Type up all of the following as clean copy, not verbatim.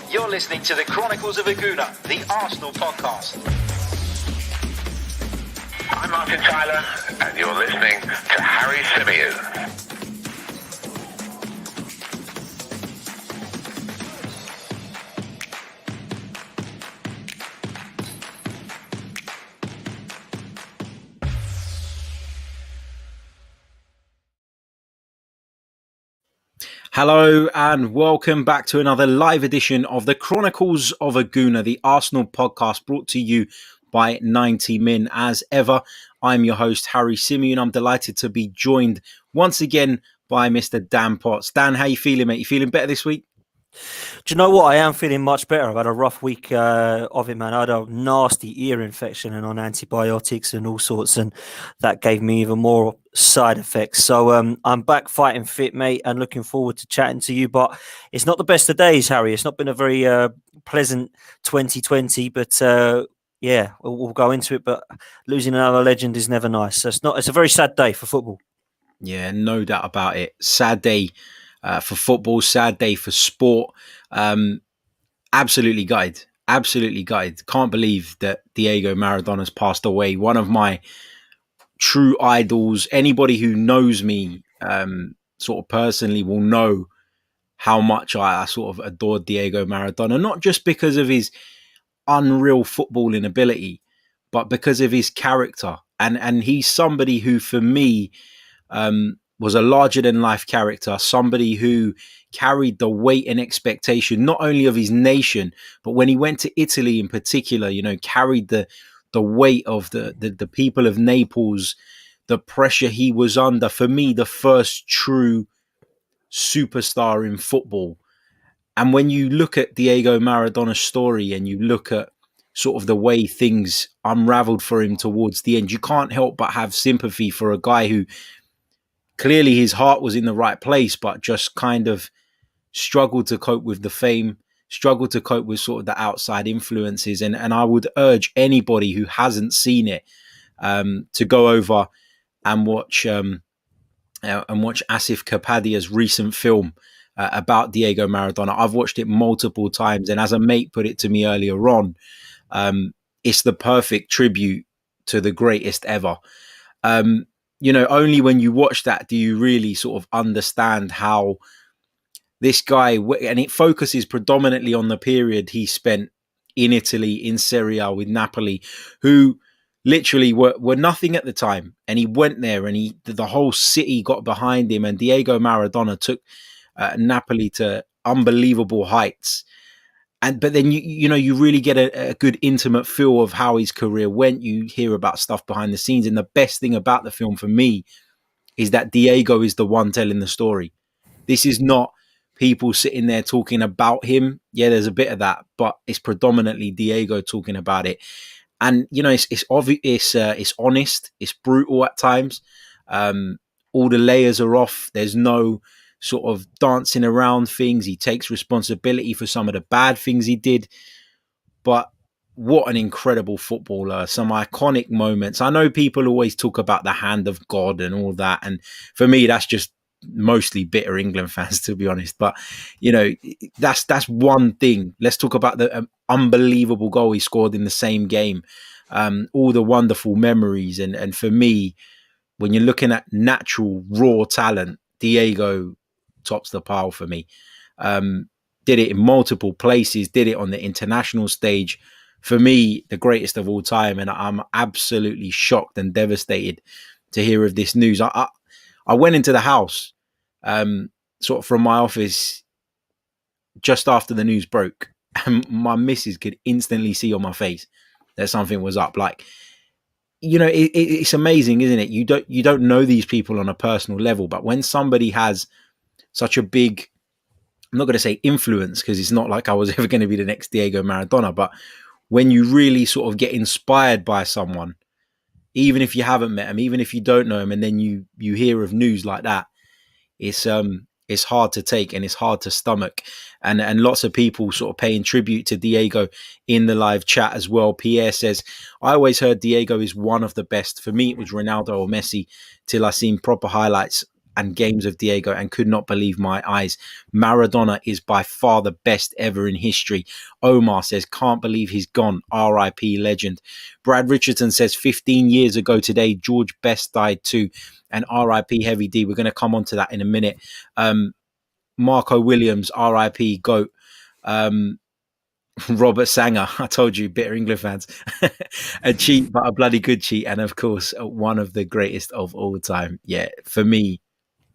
You're listening to the Chronicles of a Gooner, the Arsenal podcast. I'm Martin Tyler, and you're listening to Harry Symeou. Hello and welcome back to another live edition of the Chronicles of a Gooner, the Arsenal podcast brought to you by 90 Min. As ever, I'm your host, Harry Symeou, and I'm delighted to be joined once again by Mr. Dan Potts. Dan, how you feeling, mate? You feeling better this week? Do you know what? I am feeling much better. I've had a rough week of it, man. I had a nasty ear infection and on antibiotics and all sorts, and that gave me even more side effects. So I'm back fighting fit, mate, and looking forward to chatting to you. But it's not the best of days, Harry. It's not been a very pleasant 2020, but yeah, we'll go into it. But losing another legend is never nice. So it's a very sad day for football. Yeah, no doubt about it. Sad day for football, sad day for sport. Absolutely gutted. Absolutely gutted. Can't believe that Diego Maradona's passed away. One of my true idols. Anybody who knows me sort of personally will know how much I sort of adored Diego Maradona. Not just because of his unreal footballing ability, but because of his character. And he's somebody who, for me, was a larger-than-life character, somebody who carried the weight and expectation, not only of his nation, but when he went to Italy in particular, you know, carried the weight of the people of Naples, the pressure he was under. For me, the first true superstar in football. And when you look at Diego Maradona's story and you look at sort of the way things unraveled for him towards the end, you can't help but have sympathy for a guy who clearly his heart was in the right place, but just kind of struggled to cope with the fame, struggled to cope with sort of the outside influences. And I would urge anybody who hasn't seen it to go over and watch Asif Kapadia's recent film about Diego Maradona. I've watched it multiple times, and as a mate put it to me earlier on, it's the perfect tribute to the greatest ever. You know, only when you watch that do you really sort of understand how this guy, and it focuses predominantly on the period he spent in Italy, in Serie A with Napoli, who literally were nothing at the time. And he went there and the whole city got behind him, and Diego Maradona took Napoli to unbelievable heights. But then you really get a good intimate feel of how his career went. You hear about stuff behind the scenes, and the best thing about the film for me is that Diego is the one telling the story. This is not people sitting there talking about him. Yeah, there's a bit of that, but it's predominantly Diego talking about it. And you know, it's obvious, it's honest, it's brutal at times. All the layers are off. There's no sort of dancing around things. He takes responsibility for some of the bad things he did. But what an incredible footballer. Some iconic moments. I know people always talk about the hand of God and all that. And for me, that's just mostly bitter England fans, to be honest. But, you know, that's one thing. Let's talk about the unbelievable goal he scored in the same game. All the wonderful memories. And for me, when you're looking at natural, raw talent, Diego tops the pile for me. Did it in multiple places, did it on the international stage. For me, the greatest of all time. And I'm absolutely shocked and devastated to hear of this news. I went into the house, sort of from my office, just after the news broke. And my missus could instantly see on my face that something was up. Like, you know, it's amazing, isn't it? You don't know these people on a personal level, but when somebody has such a big, I'm not going to say influence, because it's not like I was ever going to be the next Diego Maradona, but when you really sort of get inspired by someone, even if you haven't met him, even if you don't know him, and then you hear of news like that, it's hard to take and it's hard to stomach. And lots of people sort of paying tribute to Diego in the live chat as well. Pierre says, I always heard Diego is one of the best. For me, it was Ronaldo or Messi till I seen proper highlights. and games of Diego and could not believe my eyes. Maradona is by far the best ever in history. Omar says, can't believe he's gone. R.I.P. legend. Brad Richardson says, 15 years ago today, George Best died too. And R.I.P. Heavy D. We're going to come on to that in a minute. Marco Williams, R.I.P. GOAT. Robert Sanger, I told you, bitter England fans. A cheat, but a bloody good cheat. And of course, one of the greatest of all time. Yeah, for me,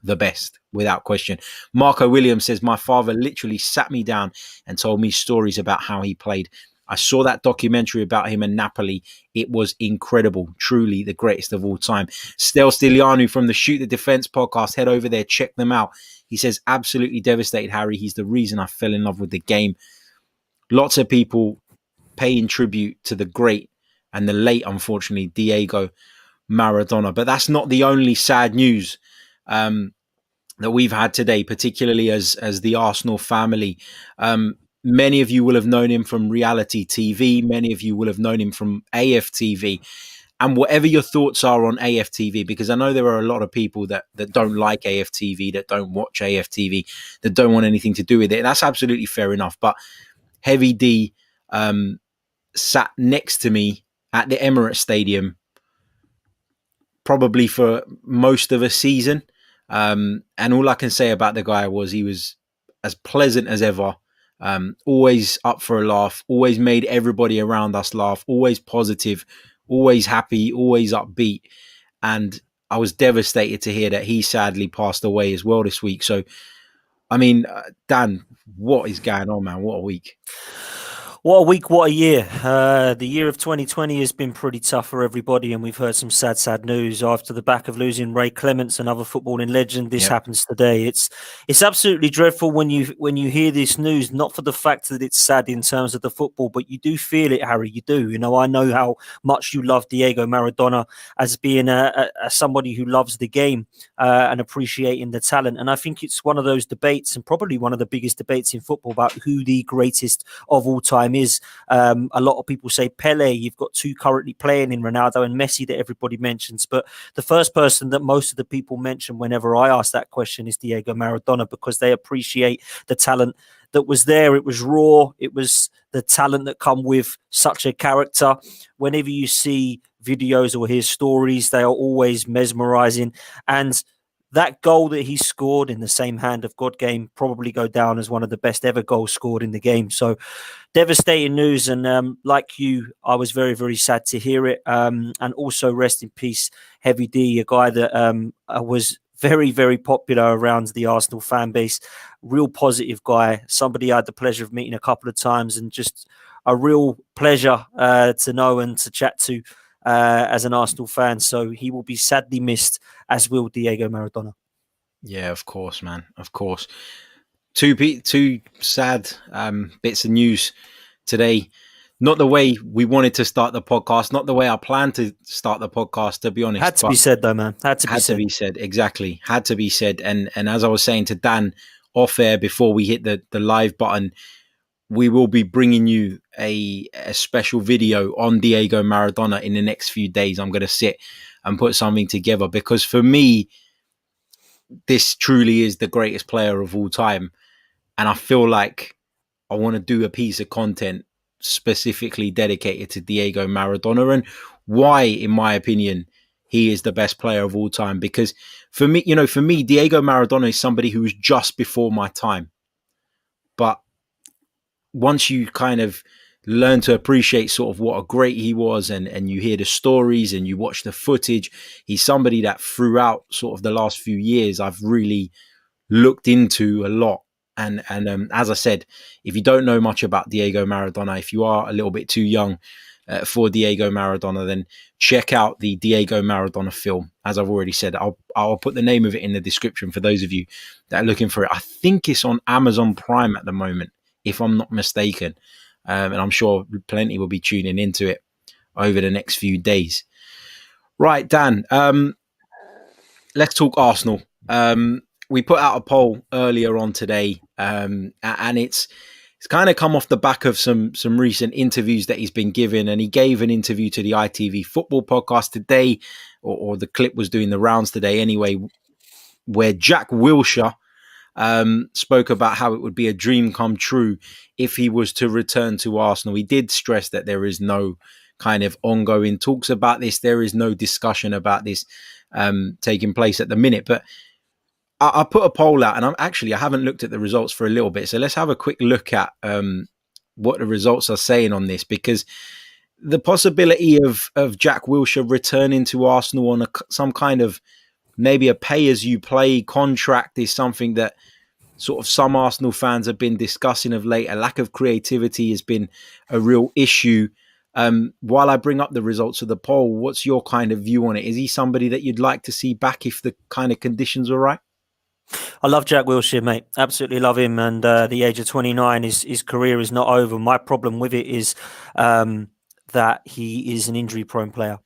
the best, without question. Marco Williams says, my father literally sat me down and told me stories about how he played. I saw that documentary about him in Napoli. It was incredible. Truly the greatest of all time. Stel Stilianu from the Shoot the Defense podcast. Head over there, check them out. He says, absolutely devastated, Harry. He's the reason I fell in love with the game. Lots of people paying tribute to the great and the late, unfortunately, Diego Maradona. But that's not the only sad news that we've had today, particularly as the Arsenal family. Many of you will have known him from reality TV. Many of you will have known him from AFTV. And whatever your thoughts are on AFTV, because I know there are a lot of people that don't like AFTV, that don't watch AFTV, that don't want anything to do with it. That's absolutely fair enough. But Heavy D sat next to me at the Emirates Stadium probably for most of a season. And all I can say about the guy was he was as pleasant as ever, always up for a laugh, always made everybody around us laugh, always positive, always happy, always upbeat. And I was devastated to hear that he sadly passed away as well this week. So, I mean, Dan, what is going on, man? What a week. What a week, what a year. The year of 2020 has been pretty tough for everybody, and we've heard some sad news after the back of losing Ray Clements, another footballing legend. This happens today. It's absolutely dreadful when you hear this news, not for the fact that it's sad in terms of the football, but you do feel it, Harry. You do. You know, I know how much you love Diego Maradona as being a somebody who loves the game and appreciating the talent. And I think it's one of those debates, and probably one of the biggest debates in football, about who the greatest of all time is. A lot of people say Pele. You've got two currently playing in Ronaldo and Messi that everybody mentions, but the first person that most of the people mention whenever I ask that question is Diego Maradona, because they appreciate the talent that was there. It was raw. It was the talent that come with such a character. Whenever you see videos or hear stories, they are always mesmerizing. And that goal that he scored in the same hand of God game probably go down as one of the best ever goals scored in the game. So devastating news. And like you, I was very, very sad to hear it. And also rest in peace, Heavy D, a guy that was very, very popular around the Arsenal fan base. Real positive guy. Somebody I had the pleasure of meeting a couple of times, and just a real pleasure to know and to chat to as an Arsenal fan. So he will be sadly missed, as will Diego Maradona. Yeah, of course, man. Of course. Two sad bits of news today. Not the way we wanted to start the podcast, not the way I planned to start the podcast, to be honest. Had to be said, though, man. Had to be said. Exactly. Had to be said. And as I was saying to Dan off air before we hit the live button, we will be bringing you a special video on Diego Maradona in the next few days. I'm going to sit and put something together, because for me, this truly is the greatest player of all time. And I feel like I want to do a piece of content specifically dedicated to Diego Maradona and why, in my opinion, he is the best player of all time. Because for me, Diego Maradona is somebody who was just before my time. But once you kind of learn to appreciate sort of what a great he was, and you hear the stories and you watch the footage, he's somebody that throughout sort of the last few years I've really looked into a lot. And as I said, if you don't know much about Diego Maradona, if you are a little bit too young for Diego Maradona, then check out the Diego Maradona film. As I've already said, I'll put the name of it in the description for those of you that are looking for it. I think it's on Amazon Prime at the moment, if I'm not mistaken. And I'm sure plenty will be tuning into it over the next few days. Right, Dan, let's talk Arsenal. We put out a poll earlier on today, and it's kind of come off the back of some recent interviews that he's been given. And he gave an interview to the ITV football podcast today, or the clip was doing the rounds today anyway, where Jack Wilshere spoke about how it would be a dream come true if he was to return to Arsenal. He did stress that there is no kind of ongoing talks about this. There is no discussion about this taking place at the minute. But I put a poll out, and I haven't looked at the results for a little bit. So let's have a quick look at what the results are saying on this, because the possibility of Jack Wilshere returning to Arsenal on some kind of maybe a pay-as-you-play contract is something that sort of some Arsenal fans have been discussing of late. A lack of creativity has been a real issue. While I bring up the results of the poll, what's your kind of view on it? Is he somebody that you'd like to see back if the kind of conditions were right? I love Jack Wilshere, mate. Absolutely love him. And the age of 29, his career is not over. My problem with it is that he is an injury-prone player.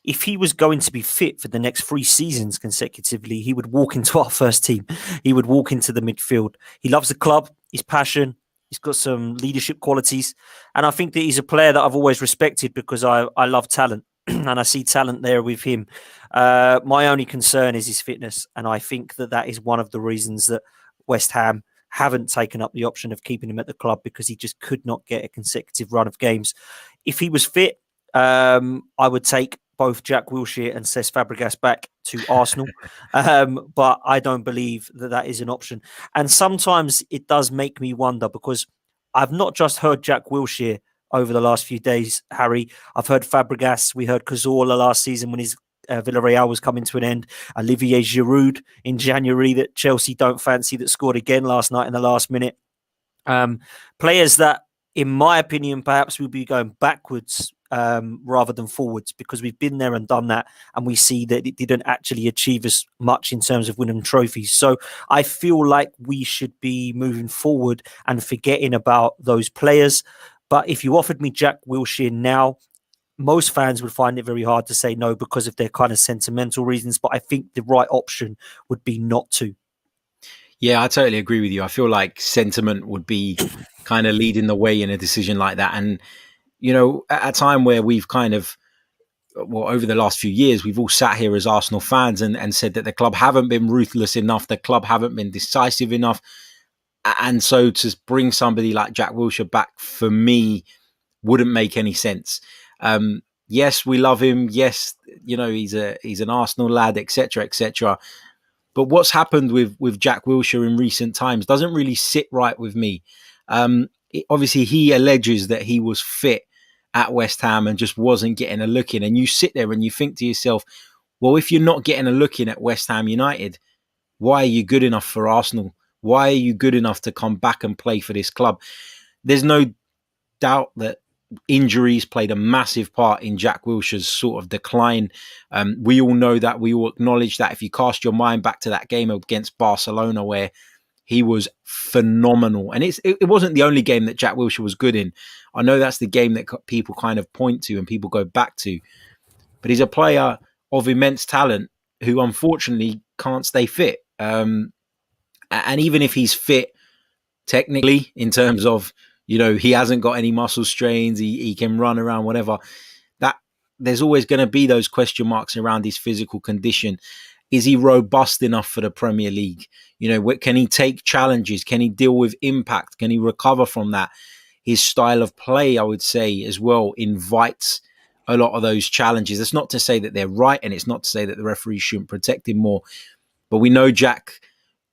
If he was going to be fit for the next 3 seasons consecutively, he would walk into our first team. He would walk into the midfield. He loves the club, his passion. He's got some leadership qualities. And I think that he's a player that I've always respected because I love talent. And I see talent there with him. My only concern is his fitness. And I think that is one of the reasons that West Ham haven't taken up the option of keeping him at the club, because he just could not get a consecutive run of games. If he was fit, I would take both Jack Wilshere and Cesc Fabregas back to Arsenal. But I don't believe that is an option. And sometimes it does make me wonder, because I've not just heard Jack Wilshere over the last few days, Harry. I've heard Fabregas. We heard Cazorla last season when his Villarreal was coming to an end. Olivier Giroud in January that Chelsea don't fancy, that scored again last night in the last minute. Players that, in my opinion, perhaps will be going backwards rather than forwards, because we've been there and done that, and we see that it didn't actually achieve as much in terms of winning trophies. So I feel like we should be moving forward and forgetting about those players. But if you offered me Jack Wilshere now, most fans would find it very hard to say no because of their kind of sentimental reasons. But I think the right option would be not to. Yeah, I totally agree with you. I feel like sentiment would be kind of leading the way in a decision like that. And, you know, at a time where we've kind of, well, over the last few years, we've all sat here as Arsenal fans and said that the club haven't been ruthless enough, the club haven't been decisive enough. And so to bring somebody like Jack Wilshere back, for me, wouldn't make any sense. Yes, we love him. Yes, you know, he's an Arsenal lad, etc., etc. But what's happened with Jack Wilshere in recent times doesn't really sit right with me. Obviously, he alleges that he was fit at West Ham and just wasn't getting a look in. And you sit there and you think to yourself, well, if you're not getting a look in at West Ham United, why are you good enough for Arsenal? Why are you good enough to come back and play for this club? There's no doubt that injuries played a massive part in Jack Wilshere's sort of decline. We all know that. We all acknowledge that. If you cast your mind back to that game against Barcelona where he was phenomenal. And it wasn't the only game that Jack Wilshere was good in. I know that's the game that people kind of point to and people go back to. But he's a player of immense talent who unfortunately can't stay fit. And even if he's fit technically, in terms of, you know, he hasn't got any muscle strains, he can run around, whatever, that there's always going to be those question marks around his physical condition. Is he robust enough for the Premier League? You know, can he take challenges? Can he deal with impact? Can he recover from that? His style of play, I would say, as well, invites a lot of those challenges. It's not to say that they're right, and it's not to say that the referee shouldn't protect him more. But we know Jack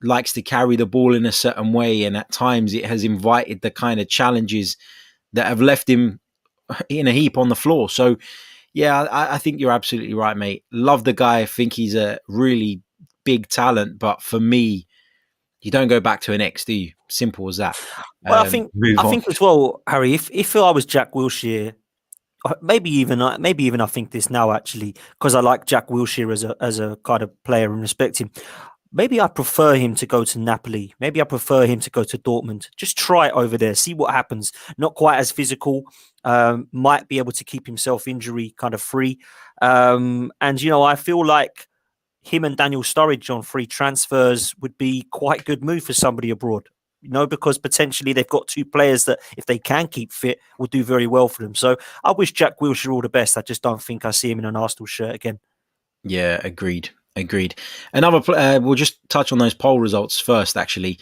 likes to carry the ball in a certain way, and at times it has invited the kind of challenges that have left him in a heap on the floor. So, yeah, I think you're absolutely right, mate. Love the guy. I think he's a really big talent. But for me, you don't go back to an ex, do you? Simple as that. Well, I think as well, Harry, if I was Jack Wilshere, maybe even I think this now, actually, because I like Jack Wilshere as a kind of player and respect him. Maybe I prefer him to go to Napoli. Maybe I prefer him to go to Dortmund. Just try it over there. See what happens. Not quite as physical. Might be able to keep himself injury kind of free. And, you know, I feel like him and Daniel Sturridge on free transfers would be quite a good move for somebody abroad. You know, because potentially they've got two players that, if they can keep fit, will do very well for them. So I wish Jack Wilshere all the best. I just don't think I see him in an Arsenal shirt again. Yeah, agreed. Agreed. We'll just touch on those poll results first, actually,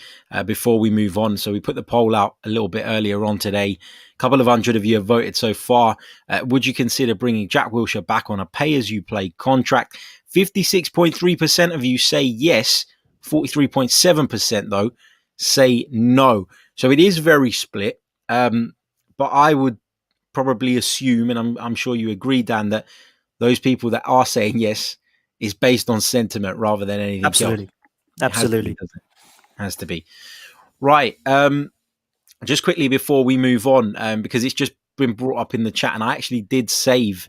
before we move on. So we put the poll out a little bit earlier on today. A couple of hundred of you have voted so far. Would you consider bringing Jack Wilshere back on a pay-as-you-play contract? 56.3% of you say yes. 43.7% though say no. So it is very split. But I would probably assume, and I'm sure you agree, Dan, that those people that are saying yes is based on sentiment rather than anything Absolutely. else. Absolutely. Has to be. Right. Just quickly before we move on, because it's just been brought up in the chat, and I actually did save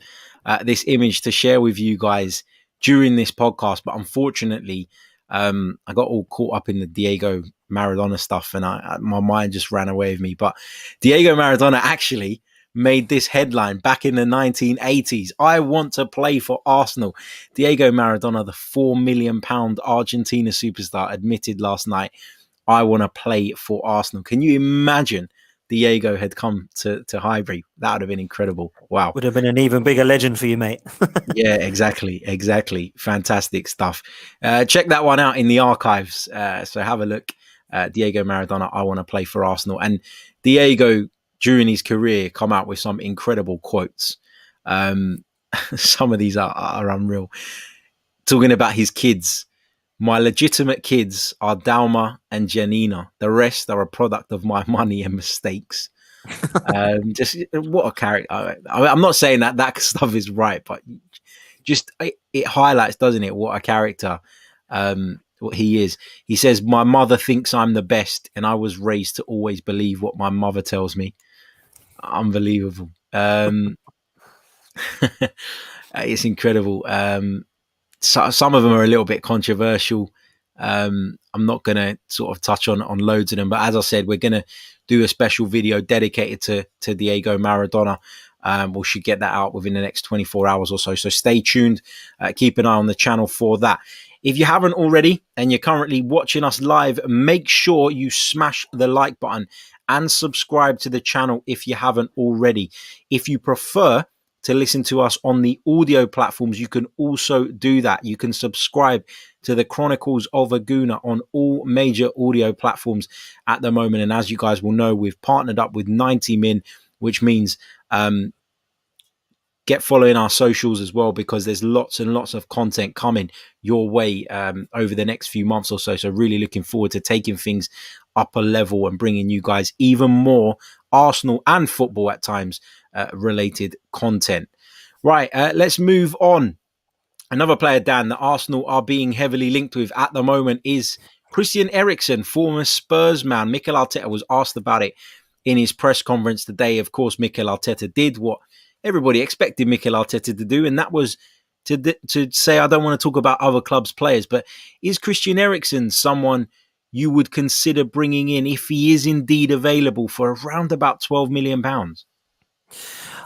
this image to share with you guys during this podcast, but unfortunately, I got all caught up in the Diego Maradona stuff, and my mind just ran away with me. But Diego Maradona actually made this headline back in the 1980s. I want to play for Arsenal. Diego Maradona, the £4 million Argentina superstar, admitted last night, I want to play for Arsenal. Can you imagine Diego had come to Highbury? That would have been incredible. Wow. Would have been an even bigger legend for you, mate. Yeah, exactly. Fantastic stuff. Check that one out in the archives. So have a look. Diego Maradona, I want to play for Arsenal. And Diego, during his career, come out with some incredible quotes. Some of these are unreal. Talking about his kids. My legitimate kids are Dalma and Janina. The rest are a product of my money and mistakes. Just what a character. I'm not saying that stuff is right, but just it highlights, doesn't it, what a character what he is. He says, my mother thinks I'm the best, and I was raised to always believe what my mother tells me. Unbelievable. It's incredible. So some of them are a little bit controversial. I'm not going to sort of touch on loads of them, but as I said, we're going to do a special video dedicated to Diego Maradona. We should get that out within the next 24 hours or so. So stay tuned. Keep an eye on the channel for that. If you haven't already and you're currently watching us live, make sure you smash the like button and subscribe to the channel if you haven't already. If you prefer to listen to us on the audio platforms, you can also do that. You can subscribe to the Chronicles of a Gooner on all major audio platforms at the moment. And as you guys will know, we've partnered up with 90 Min, which means get following our socials as well, because there's lots and lots of content coming your way over the next few months or so. So really looking forward to taking things up a level and bringing you guys even more Arsenal and football at times related content. Right, let's move on. Another player, Dan, that Arsenal are being heavily linked with at the moment is Christian Eriksen, former Spurs man. Mikel Arteta was asked about it in his press conference today. Of course, Mikel Arteta did what everybody expected Mikel Arteta to do, and that was to say, I don't want to talk about other clubs' players, but is Christian Eriksen someone you would consider bringing in if he is indeed available for around about £12 million?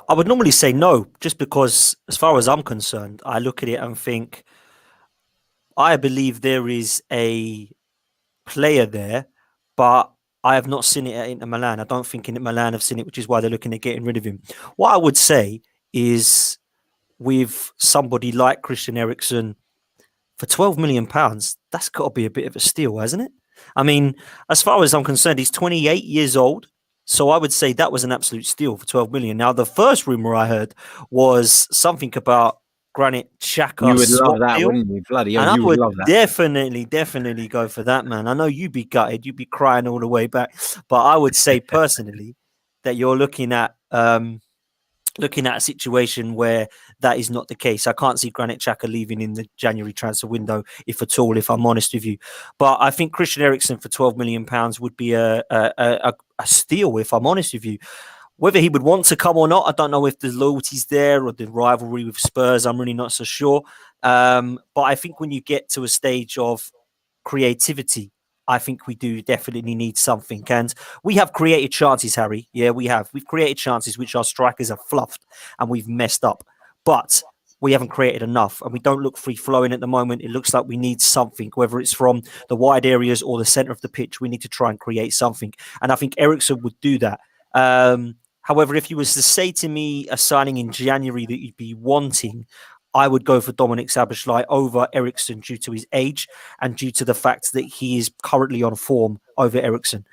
I would normally say no, just because as far as I'm concerned, I look at it and think, I believe there is a player there, but I have not seen it at Inter Milan. I don't think Inter Milan have seen it, which is why they're looking at getting rid of him. What I would say is, with somebody like Christian Eriksen, for £12 million, that's got to be a bit of a steal, hasn't it? I mean, as far as I'm concerned, he's 28 years old. So I would say that was an absolute steal for 12 million. Now, the first rumor I heard was something about Granit Xhaka. You would love that, deal. Wouldn't you? Bloody hell, you would love that. Definitely go for that, man. I know you'd be gutted. You'd be crying all the way back. But I would say personally that you're looking at a situation where that is not the case. I can't see Granit Xhaka leaving in the January transfer window, if at all, if I'm honest with you. But I think Christian Eriksen for £12 million would be a steal, if I'm honest with you. Whether he would want to come or not, I don't know if the loyalty's there or the rivalry with Spurs. I'm really not so sure. But I think when you get to a stage of creativity, I think we do definitely need something. And we have created chances, Harry. Yeah, we have. We've created chances which our strikers have fluffed and we've messed up. But we haven't created enough and we don't look free-flowing at the moment. It looks like we need something, whether it's from the wide areas or the centre of the pitch. We need to try and create something. And I think Eriksen would do that. However, if you was to say to me a signing in January that you'd be wanting, I would go for Dominik Szsoboszlai over Eriksen due to his age and due to the fact that he is currently on form over Eriksen.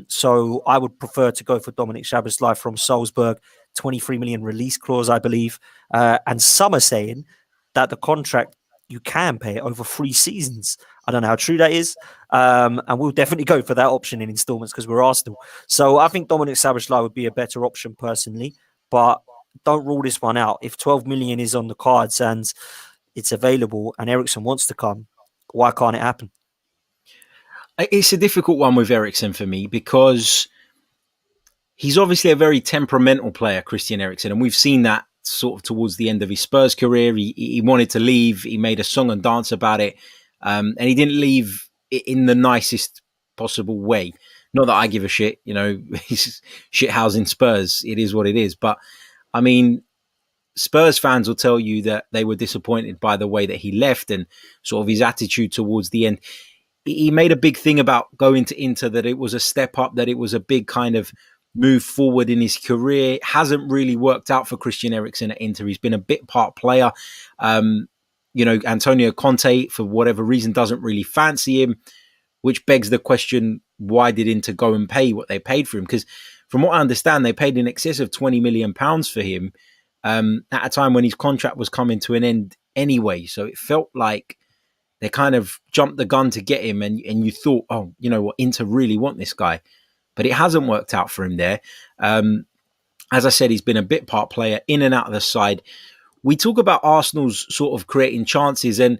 So I would prefer to go for Dominik Szsoboszlai from Salzburg, 23 million release clause, I believe. And some are saying that the contract, you can pay it over 3 seasons. I don't know how true that is. And we'll definitely go for that option in installments because we're Arsenal. So I think Dominik Szsoboszlai would be a better option personally, but don't rule this one out. If 12 million is on the cards and it's available and Eriksen wants to come, why can't it happen? It's a difficult one with Eriksen for me because he's obviously a very temperamental player, Christian Eriksen, and we've seen that sort of towards the end of his Spurs career. He wanted to leave. He made a song and dance about it, and he didn't leave in the nicest possible way. Not that I give a shit, he's shithousing Spurs. It is what it is. But, I mean, Spurs fans will tell you that they were disappointed by the way that he left and sort of his attitude towards the end. He made a big thing about going to Inter, that it was a step up, that it was a big kind of move forward in his career. It hasn't really worked out for Christian Eriksen at Inter. He's been a bit part player. Antonio Conte, for whatever reason, doesn't really fancy him, which begs the question, why did Inter go and pay what they paid for him? Because from what I understand, they paid in excess of £20 million for him at a time when his contract was coming to an end anyway. So it felt like they kind of jumped the gun to get him, and you thought, oh, you know what, Inter really want this guy. But it hasn't worked out for him there. As I said, he's been a bit part player, in and out of the side. We talk about Arsenal's sort of creating chances, and,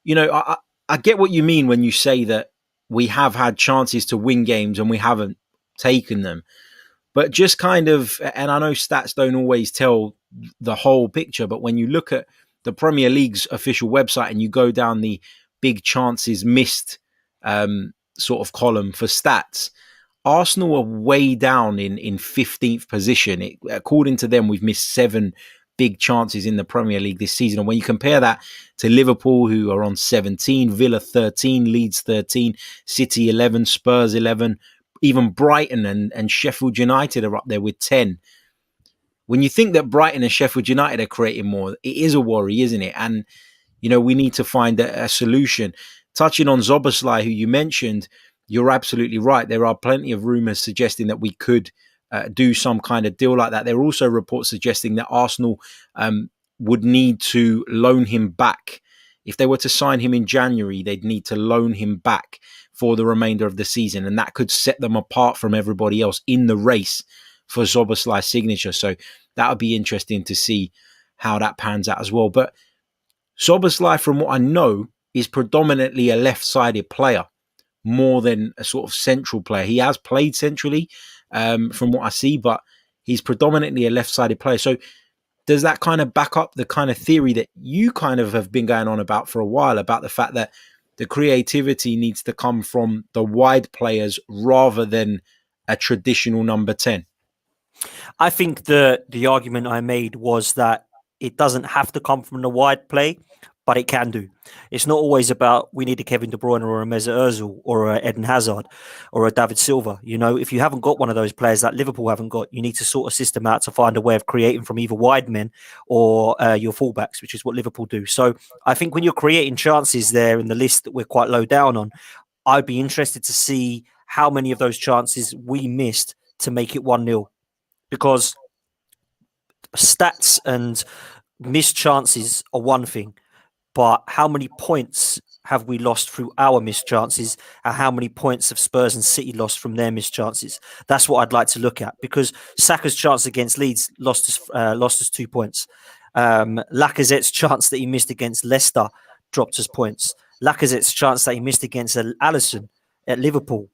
I get what you mean when you say that we have had chances to win games and we haven't taken them. But just kind of, and I know stats don't always tell the whole picture, but when you look at the Premier League's official website and you go down the big chances missed sort of column for stats, Arsenal are way down in 15th position. According to them, we've missed 7 big chances in the Premier League this season. And when you compare that to Liverpool, who are on 17, Villa 13, Leeds 13, City 11, Spurs 11, even Brighton and Sheffield United are up there with 10. When you think that Brighton and Sheffield United are creating more, it is a worry, isn't it? And, we need to find a solution. Touching on Szsoboszlai, who you mentioned, you're absolutely right. There are plenty of rumours suggesting that we could do some kind of deal like that. There are also reports suggesting that Arsenal would need to loan him back. If they were to sign him in January, they'd need to loan him back for the remainder of the season, and that could set them apart from everybody else in the race for Szsoboszlai's signature. So that would be interesting to see how that pans out as well. But Szsoboszlai, from what I know, is predominantly a left-sided player more than a sort of central player. He has played centrally from what I see, but he's predominantly a left-sided player. So does that kind of back up the kind of theory that you kind of have been going on about for a while, about the fact that the creativity needs to come from the wide players rather than a traditional number 10? I think the argument I made was that it doesn't have to come from the wide play, but it can do. It's not always about we need a Kevin De Bruyne or a Mesut Ozil or a Eden Hazard or a David Silva. If you haven't got one of those players that Liverpool haven't got, you need to sort of system out to find a way of creating from either wide men or your fullbacks, which is what Liverpool do. So I think when you're creating chances there in the list that we're quite low down on, I'd be interested to see how many of those chances we missed to make it 1-0. Because stats and missed chances are one thing, but how many points have we lost through our missed chances, and how many points have Spurs and City lost from their missed chances? That's what I'd like to look at, because Saka's chance against Leeds lost us 2 points. Lacazette's chance that he missed against Leicester dropped us points. Lacazette's chance that he missed against Alisson at Liverpool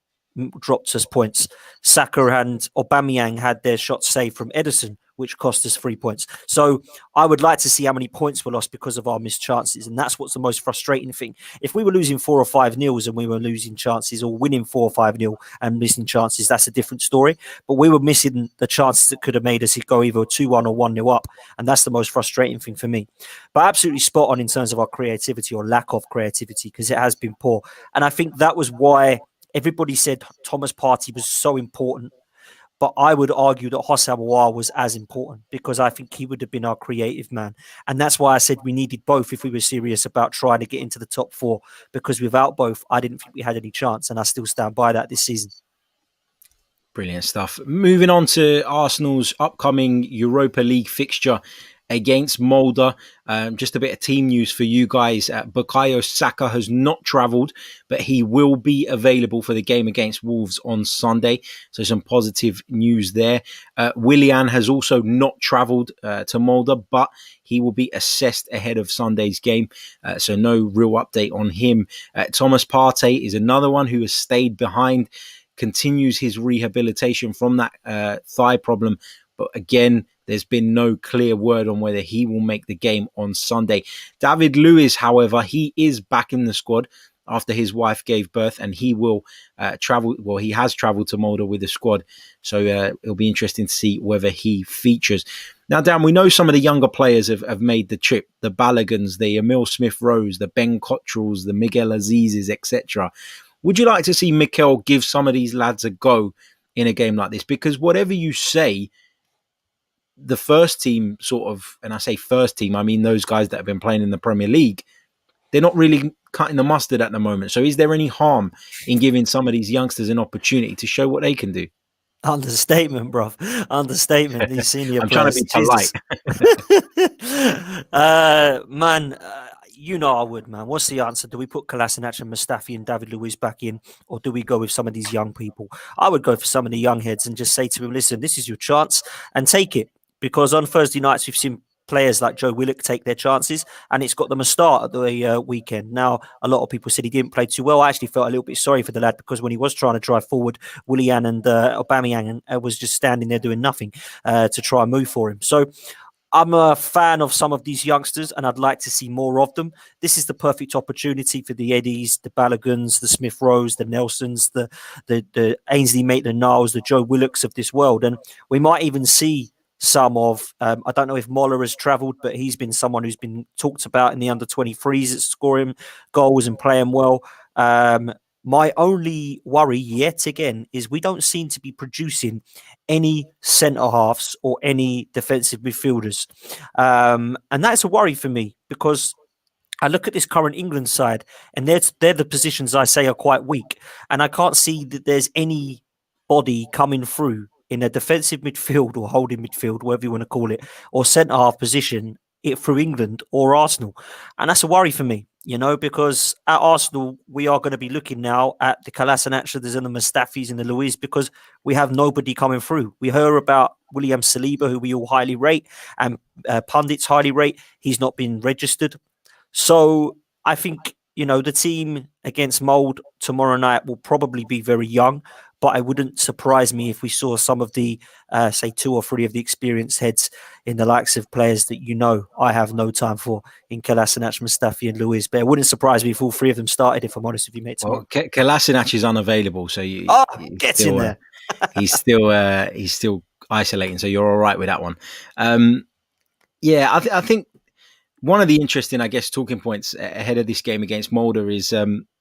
dropped us points. Saka and Aubameyang had their shots saved from Ederson, which cost us 3 points. So I would like to see how many points were lost because of our missed chances. And that's what's the most frustrating thing. If we were losing 4 or 5-0 and we were losing chances, or winning 4 or 5-0 and missing chances, that's a different story. But we were missing the chances that could have made us go either 2-1 or 1-0 up. And that's the most frustrating thing for me. But absolutely spot on in terms of our creativity, or lack of creativity, because it has been poor. And I think that was why everybody said Thomas Partey was so important. But I would argue that Hossam Aouar was as important because I think he would have been our creative man. And that's why I said we needed both if we were serious about trying to get into the top four, because without both, I didn't think we had any chance. And I still stand by that this season. Brilliant stuff. Moving on to Arsenal's upcoming Europa League fixture against Molde. Just a bit of team news for you guys. Bukayo Saka has not travelled, but he will be available for the game against Wolves on Sunday. So some positive news there. Willian has also not travelled to Molde, but he will be assessed ahead of Sunday's game. So no real update on him. Thomas Partey is another one who has stayed behind, continues his rehabilitation from that thigh problem. But again, there's been no clear word on whether he will make the game on Sunday. David Luiz, however, he is back in the squad after his wife gave birth, and he will travel. Well, he has travelled to Molde with the squad. So it'll be interesting to see whether he features. Now, Dan, we know some of the younger players have made the trip. The Ballagans, the Emil Smith-Rowe, the Ben Cottrells, the Miguel Azizes, etc. Would you like to see Mikel give some of these lads a go in a game like this? Because whatever you say, the first team sort of, and I say first team, I mean those guys that have been playing in the Premier League, they're not really cutting the mustard at the moment. So is there any harm in giving some of these youngsters an opportunity to show what they can do? Understatement, bruv. Understatement. These senior I'm players. trying to be polite. Man, you know I would, man. What's the answer? Do we put Kolasinac and Mustafi and David Luiz back in, or do we go with some of these young people? I would go for some of the young heads and just say to them, listen, this is your chance and take it. Because on Thursday nights, we've seen players like Joe Willock take their chances, and it's got them a start at the weekend. Now, a lot of people said he didn't play too well. I actually felt a little bit sorry for the lad, because when he was trying to drive forward, Willian and Aubameyang was just standing there doing nothing to try and move for him. So I'm a fan of some of these youngsters, and I'd like to see more of them. This is the perfect opportunity for the Eddies, the Ballagans, the Smith-Rowes, the Nelsons, the Ainsley Maitland-Niles, the Joe Willocks of this world. And we might even see some of, I don't know if Moller has travelled, but he's been someone who's been talked about in the under-23s at scoring goals and playing well. My only worry yet again is we don't seem to be producing any centre-halves or any defensive midfielders. And that's a worry for me, because I look at this current England side, and they're the positions I say are quite weak. And I can't see that there's any body coming through in a defensive midfield or holding midfield, whatever you want to call it, or centre-half position through England or Arsenal. And that's a worry for me, you know, because at Arsenal, we are going to be looking now at the Kolasinac and the Mustafis and the Luiz, because we have nobody coming through. We heard about William Saliba, who we all highly rate, and pundits highly rate. He's not been registered. So I think, you know, the team against Molde tomorrow night will probably be very young, but it wouldn't surprise me if we saw some of the, say, 2 or 3 of the experienced heads in the likes of players that, you know, I have no time for in Kolasinac, Mustafi and Luiz. But it wouldn't surprise me if all 3 of them started, if I'm honest with you, mate. Well, Kolasinac is unavailavel, so get in there. he's still isolating, so you're all right with that one. I think one of the interesting, I guess, talking points ahead of this game against Molde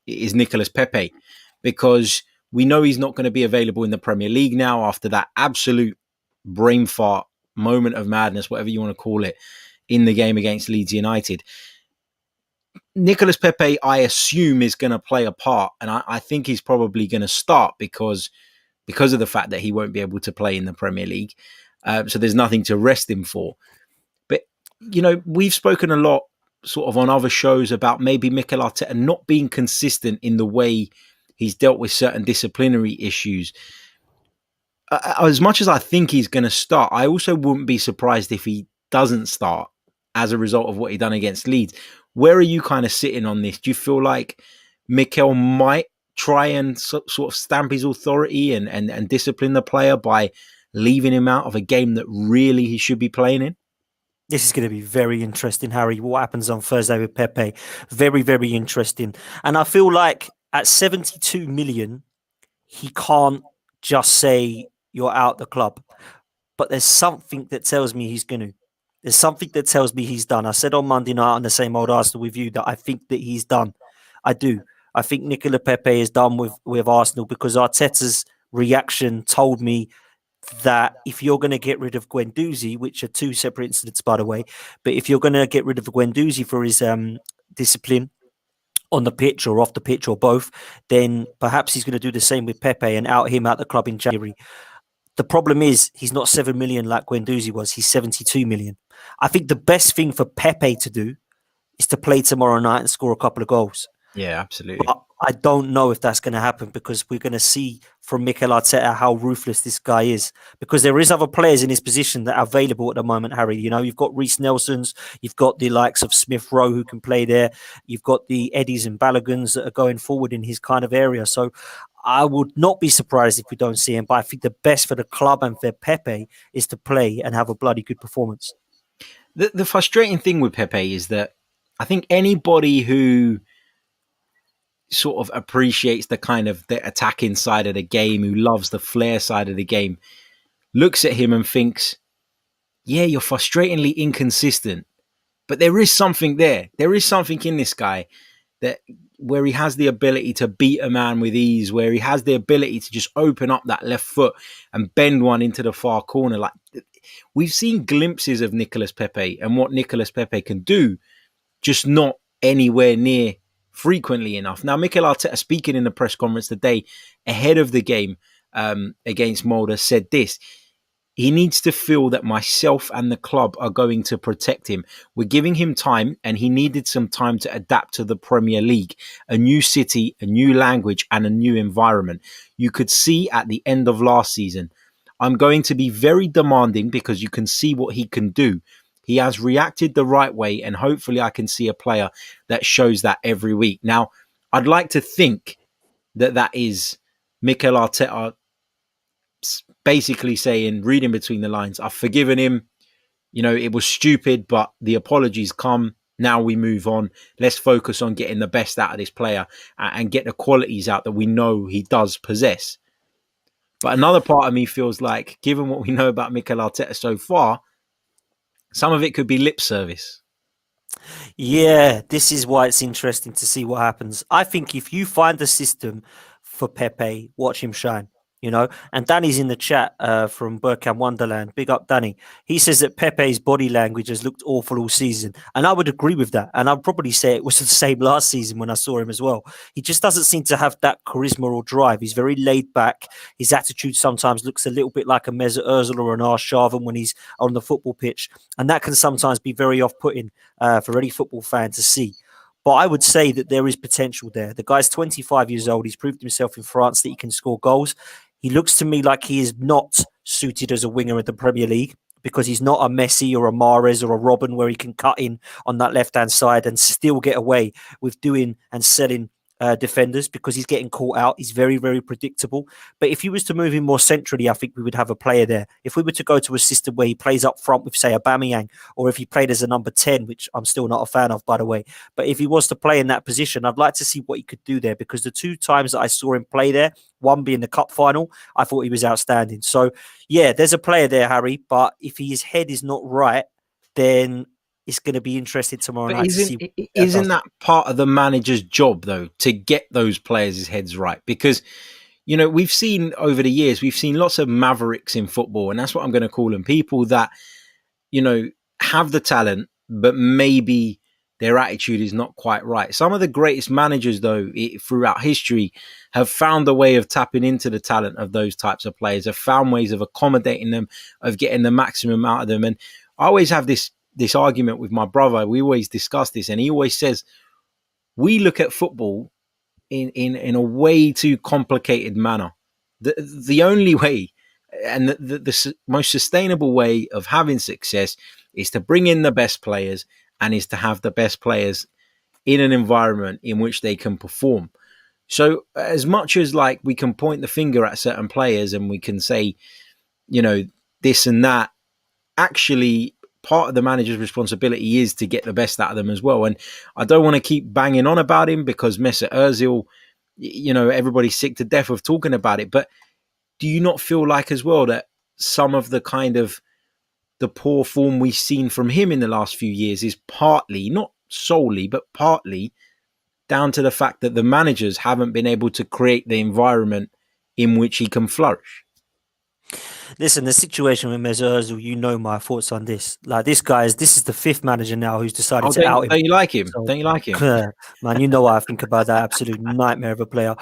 is Nicolas Pepe, because we know he's not going to be available in the Premier League now after that absolute brain fart moment of madness, whatever you want to call it, in the game against Leeds United. Nicolas Pepe, I assume, is going to play a part, and I think he's probably going to start because of the fact that he won't be able to play in the Premier League. So there's nothing to rest him for. But, you know, we've spoken a lot sort of on other shows about maybe Mikel Arteta not being consistent in the way he's dealt with certain disciplinary issues. As much as I think he's going to start, I also wouldn't be surprised if he doesn't start as a result of what he done against Leeds. Where are you kind of sitting on this? Do you feel like Mikel might try and sort of stamp his authority and discipline the player by leaving him out of a game that really he should be playing in? This is going to be very interesting, Harry. What happens on Thursday with Pepe? Very, very interesting. And I feel like at 72 million, he can't just say you're out the club. But there's something that tells me he's going to. There's something that tells me he's done. I said on Monday night on the same old Arsenal with you that I think that he's done. I do. I think Nicolas Pepe is done with Arsenal, because Arteta's reaction told me that if you're going to get rid of Guendouzi, which are two separate incidents, by the way, but if you're going to get rid of Guendouzi for his discipline on the pitch or off the pitch or both, then perhaps he's going to do the same with Pepe and out him out the club in January. The problem is he's not 7 million like Guendouzi was. He's 72 million. I think the best thing for Pepe to do is to play tomorrow night and score a couple of goals. Yeah, absolutely. But I don't know if that's going to happen because we're going to see from Mikel Arteta how ruthless this guy is. Because there is other players in his position that are available at the moment, Harry. You know, you've got Reece Nelsons, you've got the likes of Smith Rowe who can play there, you've got the Eddies and Ballagans that are going forward in his kind of area. So I would not be surprised if we don't see him. But I think the best for the club and for Pepe is to play and have a bloody good performance. The frustrating thing with Pepe is that I think anybody who sort of appreciates the kind of the attacking side of the game, who loves the flair side of the game, looks at him and thinks, yeah, you're frustratingly inconsistent, but there is something there. There is something in this guy that where he has the ability to beat a man with ease, where he has the ability to just open up that left foot and bend one into the far corner. Like, we've seen glimpses of Nicolas Pepe and what Nicolas Pepe can do, just not anywhere near frequently enough. Now, Mikel Arteta, speaking in the press conference today ahead of the game against Molde, said this: he needs to feel that myself and the club are going to protect him. We're giving him time, and he needed some time to adapt to the Premier League, a new city, a new language, and a new environment. You could see at the end of last season, I'm going to be very demanding because you can see what he can do. He has reacted the right way, and hopefully I can see a player that shows that every week. Now, I'd like to think that that is Mikel Arteta basically saying, reading between the lines, I've forgiven him. You know, it was stupid, but the apologies come. Now we move on. Let's focus on getting the best out of this player and get the qualities out that we know he does possess. But another part of me feels like, given what we know about Mikel Arteta so far, some of it could be lip service. Yeah, this is why it's interesting to see what happens. I think if you find the system for Pepe, watch him shine. You know, and Danny's in the chat from Burkham Wonderland. Big up, Danny. He says that Pepe's body language has looked awful all season. And I would agree with that. And I'd probably say it was the same last season when I saw him as well. He just doesn't seem to have that charisma or drive. He's very laid back. His attitude sometimes looks a little bit like a Mesut Ozil or an Arshavin when he's on the football pitch. And that can sometimes be very off-putting for any football fan to see. But I would say that there is potential there. The guy's 25 years old. He's proved himself in France that he can score goals. He looks to me like he is not suited as a winger in the Premier League because he's not a Messi or a Mahrez or a Robben where he can cut in on that left-hand side and still get away with doing and selling defenders because he's getting caught out. He's very, very predictable. But if he was to move him more centrally, I think we would have a player there. If we were to go to a system where he plays up front with, say, Aubameyang, or if he played as a number 10, which I'm still not a fan of, by the way, but if he was to play in that position, I'd like to see what he could do there because the two times that I saw him play there, one being the cup final, I thought he was outstanding. So, yeah, there's a player there, Harry, but if his head is not right, then it's going to be interesting tomorrow night to see. Isn't that part of the manager's job, though, to get those players' heads right? Because, you know, we've seen over the years, we've seen lots of mavericks in football, and that's what I'm going to call them. People that, you know, have the talent, but maybe their attitude is not quite right. Some of the greatest managers, though, throughout history have found a way of tapping into the talent of those types of players, have found ways of accommodating them, of getting the maximum out of them. And I always have this argument with my brother. We always discuss this, and he always says we look at football in a way too complicated manner. The only way and the most sustainable way of having success is to bring in the best players and is to have the best players in an environment in which they can perform. So as much as like we can point the finger at certain players and we can say, you know, this and that, actually part of the manager's responsibility is to get the best out of them as well. And I don't want to keep banging on about him because Mesut Ozil, you know, everybody's sick to death of talking about it. But do you not feel like as well that some of the kind of the poor form we've seen from him in the last few years is partly, not solely, but partly down to the fact that the managers haven't been able to create the environment in which he can flourish? Listen, the situation with Mesut Ozil, you know my thoughts on this. Like this is the fifth manager now who's decided Oh, to out him. don't you like him? So, Don't you like him? man, you know what I think about that absolute nightmare of a player.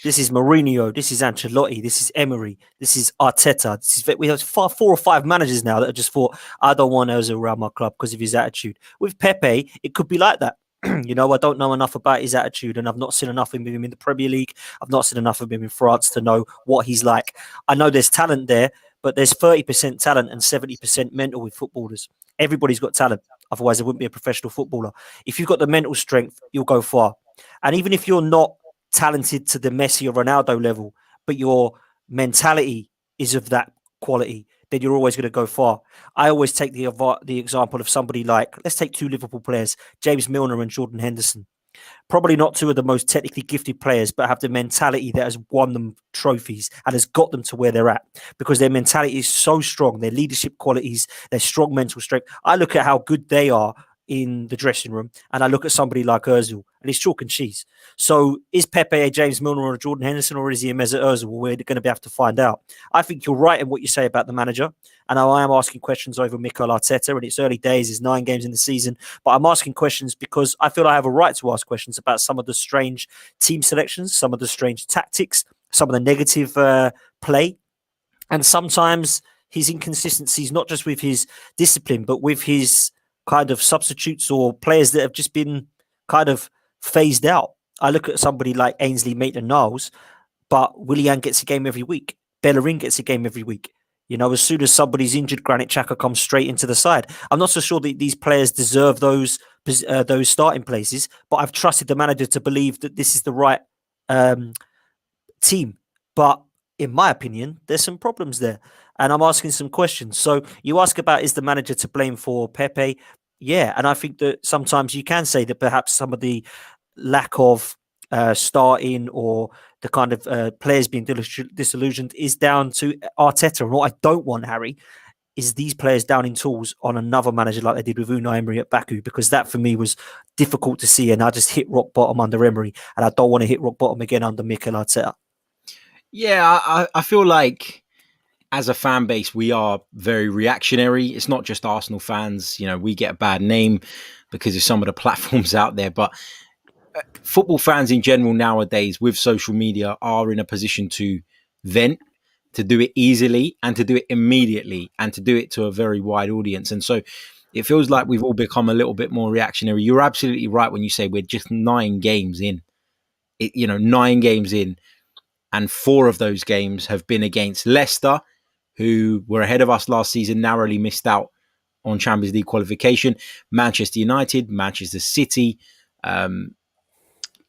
This is Mourinho, this is Ancelotti, this is Emery, this is Arteta. We have 4 or 5 managers now that have just thought, I don't want Ozil around my club because of his attitude. With Pepe, it could be like that. You know, I don't know enough about his attitude, and I've not seen enough of him in the Premier League. I've not seen enough of him in France to know what he's like. I know there's talent there, but there's 30% talent and 70% mental with footballers. Everybody's got talent. Otherwise, they wouldn't be a professional footballer. If you've got the mental strength, you'll go far. And even if you're not talented to the Messi or Ronaldo level, but your mentality is of that quality, then you're always going to go far. I always take the example of somebody like, let's take 2 Liverpool players, James Milner and Jordan Henderson. Probably not 2 of the most technically gifted players, but have the mentality that has won them trophies and has got them to where they're at because their mentality is so strong, their leadership qualities, their strong mental strength. I look at how good they are in the dressing room and I look at somebody like Ozil and it's chalk and cheese. So is Pepe a James Milner or a Jordan Henderson or is he a Mesut Ozil? Well, we're going to have to find out. I think you're right in what you say about the manager. And I am asking questions over Mikel Arteta, and it's early days, it's 9 games in the season. But I'm asking questions because I feel I have a right to ask questions about some of the strange team selections, some of the strange tactics, some of the negative play. And sometimes his inconsistencies, not just with his discipline, but with his kind of substitutes or players that have just been kind of phased out. I look at somebody like Ainsley Maitland-Niles, but Willian gets a game every week. Bellerin gets a game every week. You know, as soon as somebody's injured, Granit Xhaka comes straight into the side. I'm not so sure that these players deserve those starting places, but I've trusted the manager to believe that this is the right team. But in my opinion, there's some problems there. And I'm asking some questions. So you ask about, is the manager to blame for Pepe? Yeah. And I think that sometimes you can say that perhaps some of the lack of starting or the kind of players being disillusioned is down to Arteta. And what I don't want, Harry, is these players down in tools on another manager like they did with Unai Emery at Baku, because that for me was difficult to see. And I just hit rock bottom under Emery. And I don't want to hit rock bottom again under Mikel Arteta. Yeah, I feel like as a fan base, we are very reactionary. It's not just Arsenal fans. You know, we get a bad name because of some of the platforms out there. But football fans in general nowadays with social media are in a position to vent, to do it easily and to do it immediately and to do it to a very wide audience. And so it feels like we've all become a little bit more reactionary. You're absolutely right when you say we're just 9 games in. 9 games in. And 4 of those games have been against Leicester, who were ahead of us last season, narrowly missed out on Champions League qualification. Manchester United, Manchester City,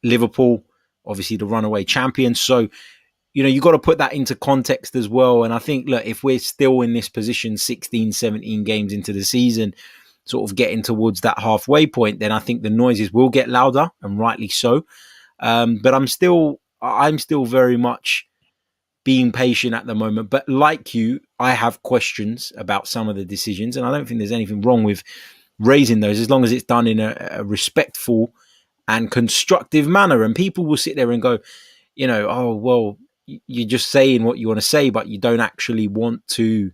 Liverpool, obviously the runaway champions. So, you've got to put that into context as well. And I think, look, if we're still in this position 16, 17 games into the season, sort of getting towards that halfway point, then I think the noises will get louder, and rightly so. But I'm still very much being patient at the moment. But like you, I have questions about some of the decisions, and I don't think there's anything wrong with raising those as long as it's done in a respectful and constructive manner. And people will sit there and go, oh, well, you're just saying what you want to say, but you don't actually want to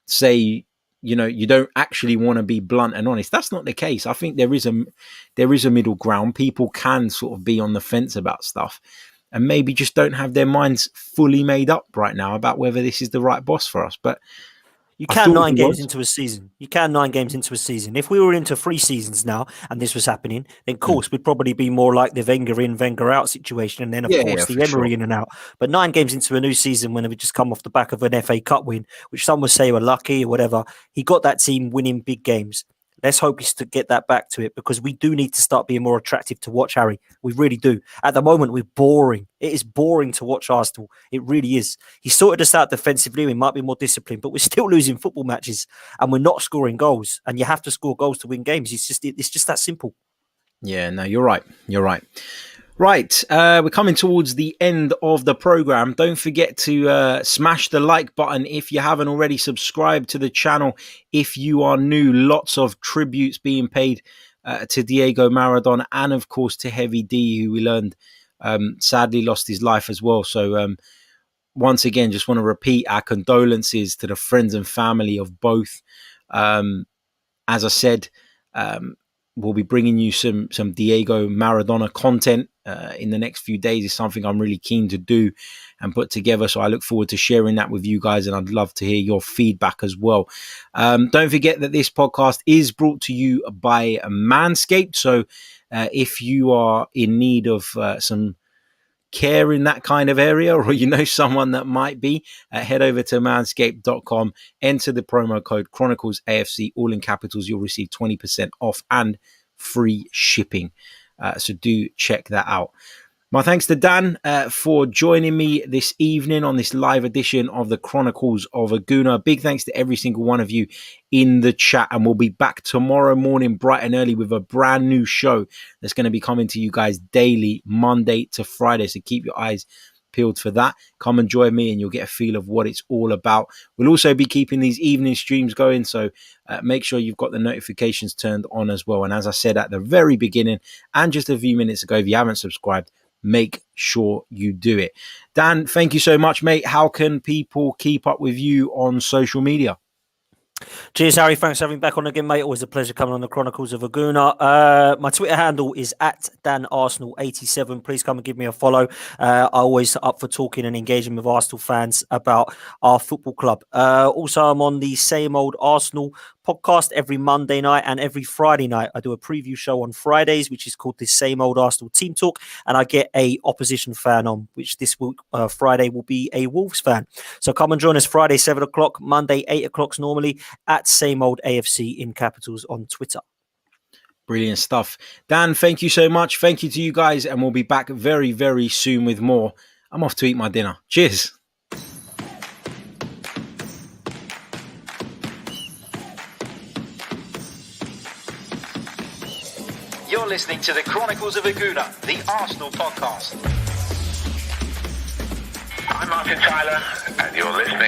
say, you don't actually want to be blunt and honest. That's not the case. I think there is a middle ground. People can sort of be on the fence about stuff and maybe just don't have their minds fully made up right now about whether this is the right boss for us. But you can 9 games into a season. You can 9 games into a season. If we were into 3 seasons now and this was happening, then of course we'd probably be more like the Wenger in, Wenger out situation, and then of course the Emery in and out. But 9 games into a new season, when we just come off the back of an FA Cup win, which some would say were lucky or whatever, he got that team winning big games. Let's hope he's to get that back to it, because we do need to start being more attractive to watch, Harry. We really do. At the moment, we're boring. It is boring to watch Arsenal. It really is. He sorted us out defensively. We might be more disciplined, but we're still losing football matches and we're not scoring goals. And you have to score goals to win games. It's just that simple. Yeah, no, you're right. You're right. Right, we're coming towards the end of the program. Don't forget to smash the like button if you haven't already. Subscribe to the channel if you are new. Lots of tributes being paid to Diego Maradona and, of course, to Heavy D, who we learned sadly lost his life as well. So once again, just want to repeat our condolences to the friends and family of both. As I said, we'll be bringing you some Diego Maradona content in the next few days. It's something I'm really keen to do and put together. So I look forward to sharing that with you guys, and I'd love to hear your feedback as well. Don't forget that this podcast is brought to you by Manscaped. So if you are in need of some care in that kind of area, or you know someone that might be, head over to manscaped.com, enter the promo code Chronicles AFC, all in capitals. You'll receive 20% off and free shipping. So do check that out. My thanks to Dan for joining me this evening on this live edition of the Chronicles of a Gooner. Big thanks to every single one of you in the chat, and we'll be back tomorrow morning bright and early with a brand new show that's going to be coming to you guys daily, Monday to Friday. So keep your eyes peeled for that. Come and join me and you'll get a feel of what it's all about. We'll also be keeping these evening streams going, so make sure you've got the notifications turned on as well. And as I said at the very beginning and just a few minutes ago, if you haven't subscribed, make sure you do it. Dan, thank you so much, mate. How can people keep up with you on social media? Cheers, Harry. Thanks for having me back on again, mate. Always a pleasure coming on the Chronicles of a Gooner. My Twitter handle is @DanArsenal87. Please come and give me a follow. I'm always up for talking and engaging with Arsenal fans about our football club. Also, I'm on the Same Old Arsenal podcast every Monday night and every Friday night. I do a preview show on Fridays, which is called the Same Old Arsenal Team Talk, and I get a opposition fan on, which this week, Friday, will be a Wolves fan. So come and join us Friday 7 o'clock, Monday 8 o'clock normally, at Same Old AFC in capitals on Twitter. Brilliant stuff. Dan, thank you so much. Thank you to you guys, and we'll be back very, very soon with more. I'm off to eat my dinner. Cheers. You're listening to the Chronicles of a Gooner, the Arsenal podcast. I'm Martin Tyler, and you're listening